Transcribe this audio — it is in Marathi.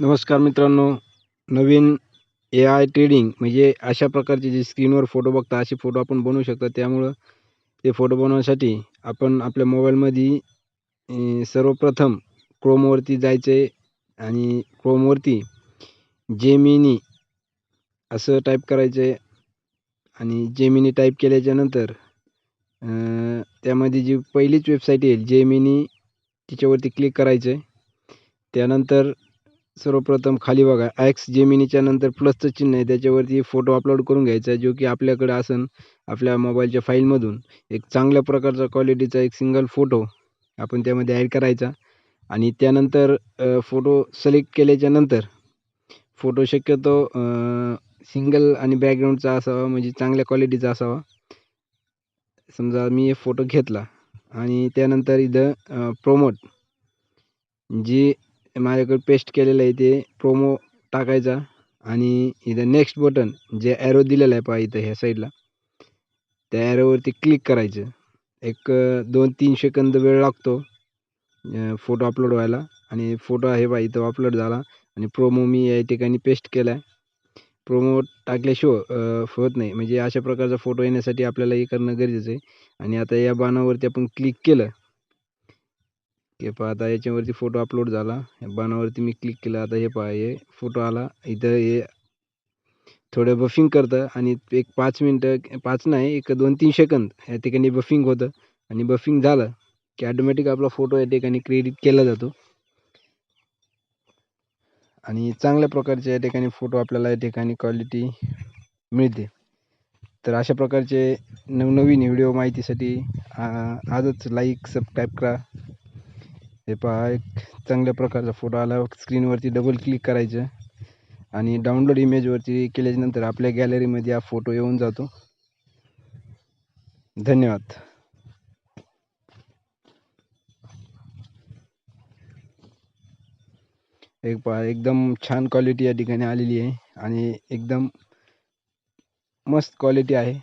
नमस्कार मित्रांनो. नवीन AI ट्रेडिंग म्हणजे अशा प्रकारचे जे स्क्रीनवर फोटो बघता असे फोटो आपण बनवू शकतो. त्यामुळं ते फोटो बनवण्यासाठी आपण आपल्या मोबाईलमध्ये सर्वप्रथम Chromeवरती जायचं आहे आणि Chromeवरती जेमिनी असं टाईप करायचं आहे आणि जेमिनी टाईप केल्याच्यानंतर त्यामध्ये जी पहिलीच वेबसाईट येईल जेमिनी तिच्यावरती क्लिक करायचं आहे. त्यानंतर सर्वप्रथम खाली बघा एक्स जेमिनीच्या नंतर प्लसचं चिन्ह आहे त्याच्यावरती फोटो अपलोड करून घ्यायचा आहे जो की आपल्याकडे असेल आपल्या मोबाईलच्या फाईलमधून एक चांगल्या प्रकारचा क्वालिटीचा एक सिंगल फोटो आपण त्यामध्ये ॲड करायचा आणि त्यानंतर फोटो सिलेक्ट केल्याच्या नंतर फोटो शक्यतो सिंगल आणि बॅकग्राऊंडचा असावा म्हणजे चांगल्या क्वालिटीचा असावा. समजा मी एक फोटो घेतला आणि त्यानंतर इथं प्रोमोट जी माझ्याकडे पेस्ट केलेलं आहे ते प्रोमो टाकायचा आणि इथं नेक्स्ट बटन जे ॲरो दिलेलं आहे पहा इथं ह्या साईडला त्या ॲरोवरती क्लिक करायचं. एक 2-3 सेकंद वेळ लागतो फोटो अपलोड व्हायला आणि फोटो आहे पहा इथं अपलोड झाला आणि प्रोमो मी या ठिकाणी पेस्ट केला आहे. प्रोमो टाकल्याशिवाय होत नाही म्हणजे अशा प्रकारचा फोटो येण्यासाठी आपल्याला हे करणं गरजेचं आहे. आणि आता या बाणावरती आपण क्लिक केलं की पहा आता याच्यावरती फोटो अपलोड झाला. या बाणावरती मी क्लिक केलं. आता हे पहा हे फोटो आला. इथं हे थोडं बफिंग करतं आणि एक 5 मिनिटं 5 नाही एक 2-3 सेकंद या ठिकाणी बफिंग होतं आणि बफिंग झालं की ऑटोमॅटिक आपला फोटो या ठिकाणी क्रेडिट केला जातो आणि चांगल्या प्रकारचे या ठिकाणी फोटो आपल्याला या ठिकाणी क्वालिटी मिळते. तर अशा प्रकारचे नवनवीन व्हिडिओ माहितीसाठी आजच लाईक सबस्क्राईब करा. हे पहा एक चांगल्या प्रकारचा फोटो आला. स्क्रीनवरती डबल क्लिक करायचं आणि डाउनलोड इमेजवरती केल्याच्यानंतर आपल्या गॅलरीमध्ये हा फोटो येऊन जातो. धन्यवाद. एक पहा एकदम छान क्वालिटी या ठिकाणी आलेली आहे आणि एकदम मस्त क्वालिटी आहे.